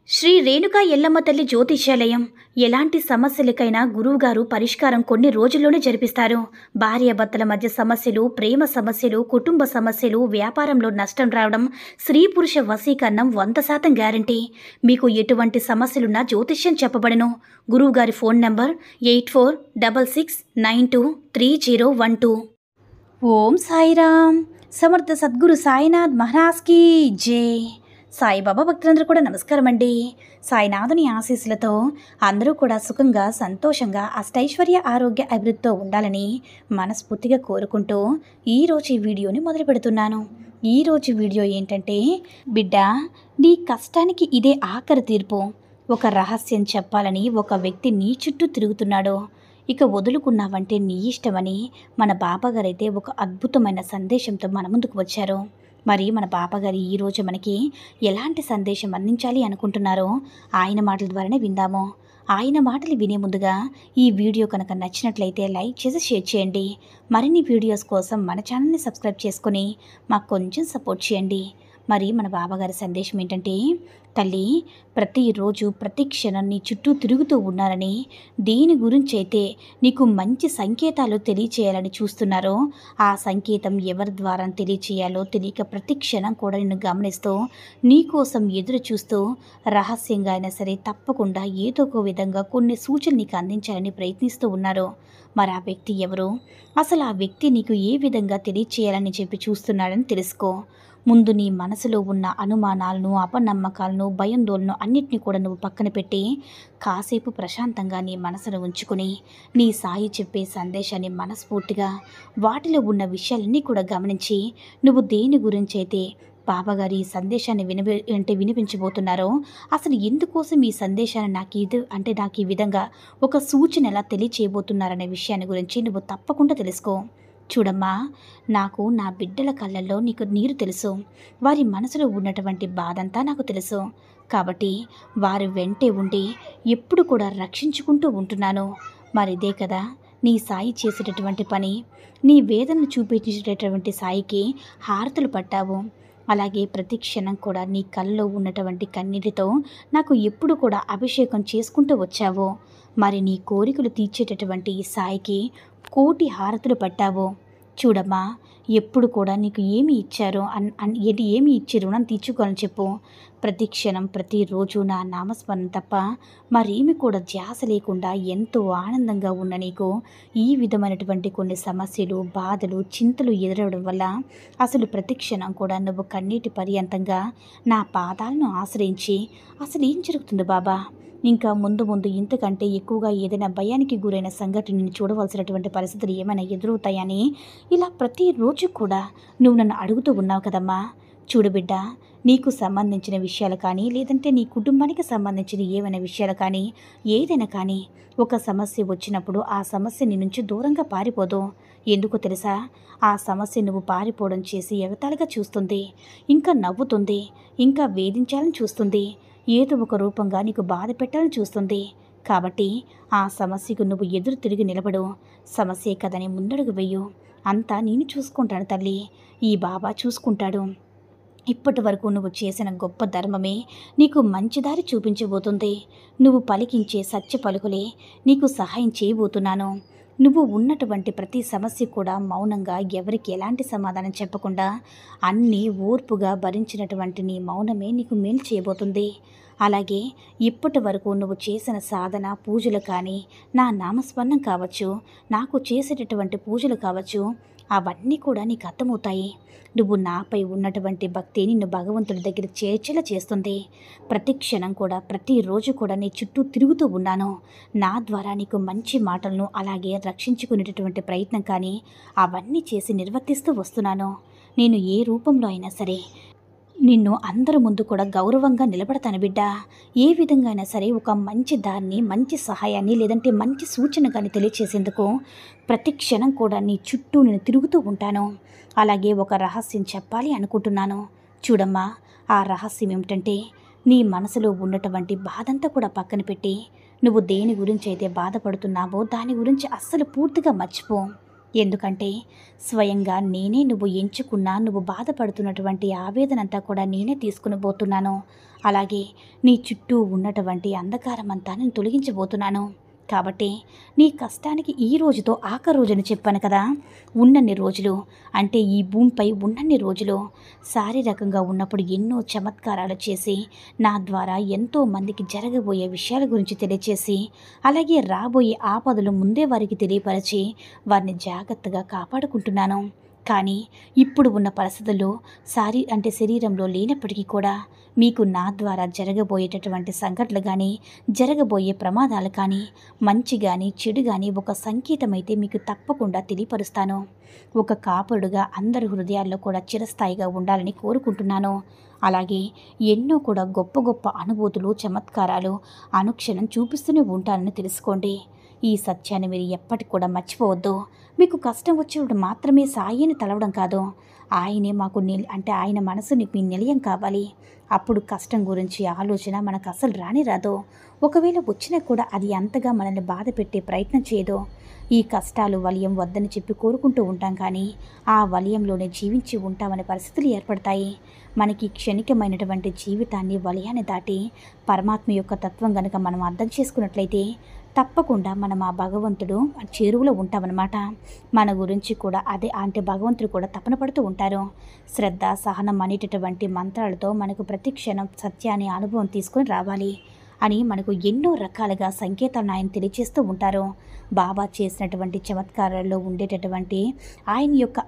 శ్రీ రేణుకా ఎల్లమ్మ తల్లి జ్యోతిష్యాలయం. ఎలాంటి సమస్యలకైనా గురువుగారు పరిష్కారం కొన్ని రోజుల్లోనే జరిపిస్తారు. భార్యాభర్తల మధ్య సమస్యలు, ప్రేమ సమస్యలు, కుటుంబ సమస్యలు, వ్యాపారంలో నష్టం రావడం, స్త్రీ పురుష వశీకరణం 100% గ్యారంటీ. మీకు ఎటువంటి సమస్యలున్నా జ్యోతిష్యం చెప్పబడను. గురువుగారి ఫోన్ నంబర్ 8466923012. ఓం సాయిరామ్. సమర్థ సద్గురు సాయినాథ్ మహారాజ్కి జై. సాయిబాబా భక్తులందరూ కూడా నమస్కారం అండి. సాయినాథుని ఆశీస్సులతో అందరూ కూడా సుఖంగా, సంతోషంగా, అష్టైశ్వర్య, ఆరోగ్య అభివృద్ధితో ఉండాలని మనస్ఫూర్తిగా కోరుకుంటూ ఈరోజు ఈ వీడియోని మొదలు పెడుతున్నాను. ఈరోజు వీడియో ఏంటంటే, బిడ్డ, నీ కష్టానికి ఇదే ఆఖరి తీర్పు. ఒక రహస్యం చెప్పాలని ఒక వ్యక్తి నీ చుట్టూ తిరుగుతున్నాడు. ఇక వదులుకున్నావంటే నీ ఇష్టమని మన బాబాగారైతే ఒక అద్భుతమైన సందేశంతో మన ముందుకు వచ్చారు. మరి మన బాబాగారు ఈరోజు మనకి ఎలాంటి సందేశం అందించాలి అనుకుంటున్నారో ఆయన మాటల ద్వారానే విందాము. ఆయన మాటలు వినే ముందుగా ఈ వీడియో కనుక నచ్చినట్లయితే లైక్ చేసి షేర్ చేయండి. మరిన్ని వీడియోస్ కోసం మన ఛానల్ని సబ్స్క్రైబ్ చేసుకొని మాకు కొంచెం సపోర్ట్ చేయండి. మరి మన బాబాగారి సందేశం ఏంటంటే, తల్లి, ప్రతిరోజు ప్రతి క్షణం నీ చుట్టూ తిరుగుతూ ఉన్నారని, దేని గురించి అయితే నీకు మంచి సంకేతాలు తెలియచేయాలని చూస్తున్నారో ఆ సంకేతం ఎవరి ద్వారా తెలియచేయాలో తెలియక ప్రతి క్షణం కూడా నిన్ను గమనిస్తూ నీకోసం ఎదురు చూస్తూ రహస్యంగా అయినా సరే తప్పకుండా ఏదో ఒక విధంగా కొన్ని సూచనలు నీకు అందించాలని ప్రయత్నిస్తూ ఉన్నారు. మరి ఆ వ్యక్తి ఎవరు, అసలు ఆ వ్యక్తి నీకు ఏ విధంగా తెలియచేయాలని చెప్పి చూస్తున్నాడని తెలుసుకో. ముందు నీ మనసులో ఉన్న అనుమానాలను, అపనమ్మకాలను, భయాందోళనను అన్నిటినీ కూడా నువ్వు పక్కన పెట్టి కాసేపు ప్రశాంతంగా నీ మనసును ఉంచుకొని నీ సాయి చెప్పే సందేశాన్ని మనస్ఫూర్తిగా వాటిలో ఉన్న విషయాలన్నీ కూడా గమనించి నువ్వు దేని గురించి అయితే బాబాగారు ఈ సందేశాన్ని వినిపించబోతున్నారో, అసలు ఎందుకోసం ఈ సందేశాన్ని నాకు ఈ విధంగా ఒక సూచన ఎలా తెలియచేయబోతున్నారనే విషయాన్ని గురించి నువ్వు తప్పకుండా తెలుసుకో. చూడమ్మా, నాకు నా బిడ్డల కళ్ళల్లో నీకు నీరు తెలుసు. వారి మనసులో ఉన్నటువంటి బాధంతా నాకు తెలుసు. కాబట్టి వారి వెంటే ఉండి ఎప్పుడు కూడా రక్షించుకుంటూ ఉంటున్నాను. మరిదే కదా నీ సాయి చేసేటటువంటి పని. నీ వేదనను చూపించేటటువంటి సాయికి హారతులు పట్టావు. అలాగే ప్రతి క్షణం కూడా నీ కళ్ళలో ఉన్నటువంటి కన్నీటితో నాకు ఎప్పుడు కూడా అభిషేకం చేసుకుంటూ వచ్చావు. మరి నీ కోరికలు తీర్చేటటువంటి ఈ సాయికి కోటి హారతులు పట్టావు. చూడమ్మా, ఎప్పుడు కూడా నీకు ఏమి ఇచ్చారో ఏమి ఇచ్చి రుణం తీర్చుకోవాలని చెప్పు. ప్రతి క్షణం ప్రతిరోజు నా నామస్మరణ తప్ప మరేమి కూడా ధ్యాస లేకుండా ఎంతో ఆనందంగా ఉన్న నీకు ఈ విధమైనటువంటి కొన్ని సమస్యలు, బాధలు, చింతలు ఎదురవడం వల్ల అసలు ప్రతి క్షణం కూడా నువ్వు కన్నీటి పర్యంతంగా నా పాదాలను ఆశ్రయించి అసలు ఏం జరుగుతుంది బాబా, ఇంకా ముందు ఇంతకంటే ఎక్కువగా ఏదైనా భయానికి గురైన సంఘటనని చూడవలసినటువంటి పరిస్థితులు ఏమైనా ఎదురవుతాయని ఇలా ప్రతిరోజు కూడా నువ్వు నన్ను అడుగుతూ ఉన్నావు కదమ్మా. చూడు బిడ్డ, నీకు సంబంధించిన విషయాలు కానీ, లేదంటే నీ కుటుంబానికి సంబంధించిన ఏమైనా విషయాలు కానీ, ఏదైనా కానీ ఒక సమస్య వచ్చినప్పుడు ఆ సమస్య నీ నుంచి దూరంగా పారిపోదు. ఎందుకు తెలుసా? ఆ సమస్య నువ్వు పారిపోవడం చేసి ఎగతాళిగా చూస్తుంది, ఇంకా నవ్వుతుంది, ఇంకా వేధించాలని చూస్తుంది, ఏదో ఒక రూపంగా నీకు బాధ పెట్టాలని చూస్తుంది. కాబట్టి ఆ సమస్యకు నువ్వు ఎదురు తిరిగి నిలబడు. సమస్యే కదని ముందడుగు వెయ్యు. అంతా నేను చూసుకుంటాను తల్లి, ఈ బాబా చూసుకుంటాడు. ఇప్పటి వరకు నువ్వు చేసిన గొప్ప ధర్మమే నీకు మంచి దారి చూపించబోతుంది. నువ్వు పలికించే సత్య పలుకులే నీకు సహాయం చేయబోతున్నాను. నువ్వు ఉన్నటువంటి ప్రతి సమస్య కూడా మౌనంగా ఎవరికి ఎలాంటి సమాధానం చెప్పకుండా అన్నీ ఓర్పుగా భరించినటువంటి నీ మౌనమే నీకు మేలు చేయబోతుంది. అలాగే ఇప్పటి వరకు నువ్వు చేసిన సాధన, పూజలు కానీ, నా నామస్మరణం కావచ్చు, నాకు చేసేటటువంటి పూజలు కావచ్చు, అవన్నీ కూడా నీకు అర్థమవుతాయి. నువ్వు నాపై ఉన్నటువంటి భక్తి నిన్ను భగవంతుడి దగ్గర చేర్చేలా చేస్తుంది. ప్రతి క్షణం కూడా ప్రతిరోజు కూడా నీ చుట్టూ తిరుగుతూ ఉన్నాను. నా ద్వారా నీకు మంచి మాటలను అలాగే రక్షించుకునేటటువంటి ప్రయత్నం కానీ అవన్నీ చేసి నిర్వర్తిస్తూ వస్తున్నాను. నేను ఏ రూపంలో అయినా సరే నిన్ను అందరి ముందు కూడా గౌరవంగా నిలబడతాను బిడ్డ. ఏ విధంగా అయినా సరే ఒక మంచి దాన్ని, మంచి సహాయాన్ని, లేదంటే మంచి సూచన కానీ తెలియచేసేందుకు ప్రతి క్షణం కూడా నీ చుట్టూ నేను తిరుగుతూ ఉంటాను. అలాగే ఒక రహస్యం చెప్పాలి అనుకుంటున్నాను. చూడమ్మా, ఆ రహస్యం ఏమిటంటే, నీ మనసులో ఉన్నటువంటి బాధంతా కూడా పక్కన పెట్టి నువ్వు దేని గురించి అయితే బాధపడుతున్నావో దాని గురించి అస్సలు పూర్తిగా మర్చిపో. ఎందుకంటే స్వయంగా నేనే నువ్వు ఎంచుకున్నా నువ్వు బాధపడుతున్నటువంటి ఆవేదనంతా కూడా నేనే తీసుకుని పోతున్నాను. అలాగే నీ చుట్టూ ఉన్నటువంటి అంధకారమంతా నేను తొలగించబోతున్నాను. కాబట్టి నీ కష్టానికి ఈ రోజుతో ఆఖరి రోజుని చెప్పాను కదా. ఉన్నన్ని రోజులు అంటే ఈ భూమిపై ఉన్నన్ని రోజులు శారీరకంగా ఉన్నప్పుడు ఎన్నో చమత్కారాలు చేసి నా ద్వారా ఎంతో మందికి జరగబోయే విషయాల గురించి తెలియచేసి అలాగే రాబోయే ఆపదలు ముందే వారికి తెలియపరిచి వారిని జాగ్రత్తగా కాపాడుకుంటున్నాను. కానీ ఇప్పుడు ఉన్న పరిస్థితుల్లో శరీరంలో లేనప్పటికీ కూడా మీకు నా ద్వారా జరగబోయేటటువంటి సంఘటనలు కానీ జరగబోయే ప్రమాదాలు కానీ మంచి కానీ చెడు కానీ ఒక సంకేతమైతే మీకు తప్పకుండా తెలియపరుస్తాను. ఒక కాపురుడుగా అందరి హృదయాల్లో కూడా చిరస్థాయిగా ఉండాలని కోరుకుంటున్నాను. అలాగే ఎన్నో కూడా గొప్ప గొప్ప అనుభూతులు చమత్కారాలు అనుక్షణం చూపిస్తూనే ఉంటానని తెలుసుకోండి. ఈ సత్యాన్ని మీరు ఎప్పటికి కూడా మర్చిపోవద్దు. మీకు కష్టం వచ్చినప్పుడు మాత్రమే సాయిని తలవడం కాదు, ఆయనే మాకు ఆయన మనసుని మీ నిలయం కావాలి. అప్పుడు కష్టం గురించి ఆలోచన మనకు అసలు రానే రాదు. ఒకవేళ వచ్చినా కూడా అది అంతగా మనల్ని బాధ పెట్టే ప్రయత్నం చేయదు. ఈ కష్టాలు వలయం వద్దని చెప్పి కోరుకుంటూ ఉంటాం, కానీ ఆ వలయంలోనే జీవించి ఉంటామనే పరిస్థితులు ఏర్పడతాయి. మనకి క్షణికమైనటువంటి జీవితాన్ని వలయాన్ని దాటి పరమాత్మ యొక్క తత్వం కనుక మనం అర్థం చేసుకున్నట్లయితే తప్పకుండా మనం ఆ భగవంతుడు చేరువలో ఉంటామన్నమాట. మన గురించి కూడా అదే అంటే భగవంతుడు కూడా తపన పడుతూ ఉంటారు. శ్రద్ధ సహనం అనేటటువంటి మంత్రాలతో మనకు ప్రతి క్షణం సత్యాన్ని అనుభవం తీసుకొని రావాలి అని మనకు ఎన్నో రకాలుగా సంకేతాలను ఆయన తెలియజేస్తూ ఉంటారు. బాబా చేసినటువంటి చమత్కారాల్లో ఉండేటటువంటి ఆయన యొక్క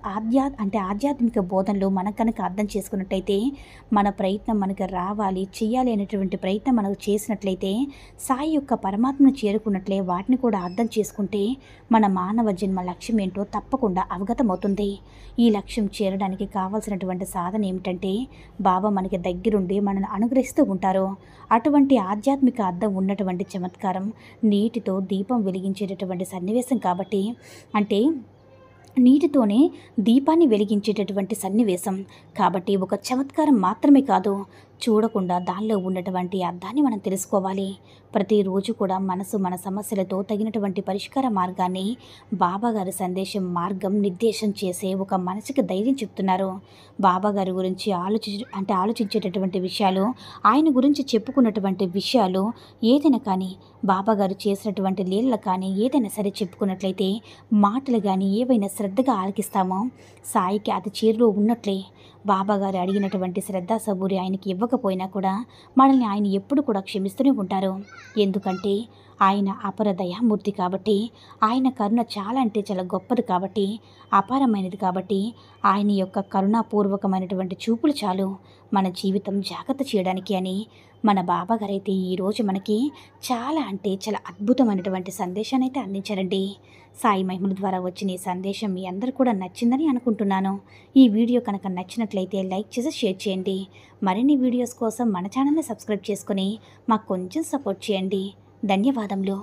ఆధ్యాత్మిక బోధనలు మనం కనుక అర్థం చేసుకున్నట్లయితే మన ప్రయత్నం మనకు రావాలి చెయ్యాలి అనేటువంటి ప్రయత్నం మనకు చేసినట్లయితే సాయి యొక్క పరమాత్మను చేరుకున్నట్లే వాటిని కూడా అర్థం చేసుకుంటే మన మానవ జన్మ లక్ష్యం ఏంటో తప్పకుండా అవగతమవుతుంది. ఈ లక్ష్యం చేరడానికి కావాల్సినటువంటి సాధన ఏమిటంటే బాబా మనకి దగ్గరుండి మనల్ని అనుగ్రహిస్తూ ఉంటారు. అటువంటి ఆధ్యాత్మిక అర్థం ఉన్నటువంటి చమత్కారం నీటితో దీపం వెలిగించేటటువంటి సన్నివేశం కాబట్టి అంటే నీటితోనే దీపాన్ని వెలిగించేటటువంటి సన్నివేశం కాబట్టి ఒక చమత్కారం మాత్రమే కాదు, చూడకుండా దానిలో ఉన్నటువంటి అర్థాన్ని మనం తెలుసుకోవాలి. ప్రతిరోజు కూడా మనసు మన సమస్యలతో తగినటువంటి పరిష్కార మార్గాన్ని బాబాగారి సందేశం మార్గం నిర్దేశం చేసే ఒక మనసుకి ధైర్యం చెప్తున్నారు. బాబాగారి గురించి ఆలోచించేటటువంటి విషయాలు, ఆయన గురించి చెప్పుకున్నటువంటి విషయాలు ఏదైనా కానీ బాబాగారు చేసినటువంటి లీలలు కానీ ఏదైనా సరే చెప్పుకున్నట్లయితే మాటలు కానీ ఏవైనా శ్రద్ధగా ఆలకిస్తామో సాయికి అది చేరులో ఉన్నట్లే. బాబాగారు అడిగినటువంటి శ్రద్ధ సబూరి ఆయనకి ఇవ్వకపోయినా కూడా మనల్ని ఆయన ఎప్పుడు కూడా క్షమిస్తూనే ఉంటారు. ఎందుకంటే ఆయన అపర దయామూర్తి కాబట్టి, ఆయన కరుణ చాలా అంటే చాలా గొప్పది కాబట్టి, అపారమైనది కాబట్టి ఆయన యొక్క కరుణాపూర్వకమైనటువంటి చూపులు చాలు మన జీవితం జాగ్రత్త చేయడానికి అని మన బాబాగారైతే ఈరోజు మనకి చాలా అంటే చాలా అద్భుతమైనటువంటి సందేశాన్ని అయితే అందించారండి. సాయి మహిమల ద్వారా వచ్చిన ఈ సందేశం మీ అందరూ కూడా నచ్చిందని అనుకుంటున్నాను. ఈ వీడియో కనుక నచ్చినట్లయితే లైక్ చేసి షేర్ చేయండి. మరిన్ని వీడియోస్ కోసం మన ఛానల్ని సబ్స్క్రైబ్ చేసుకొని మాకు కొంచెం సపోర్ట్ చేయండి. ధన్యవాదములు.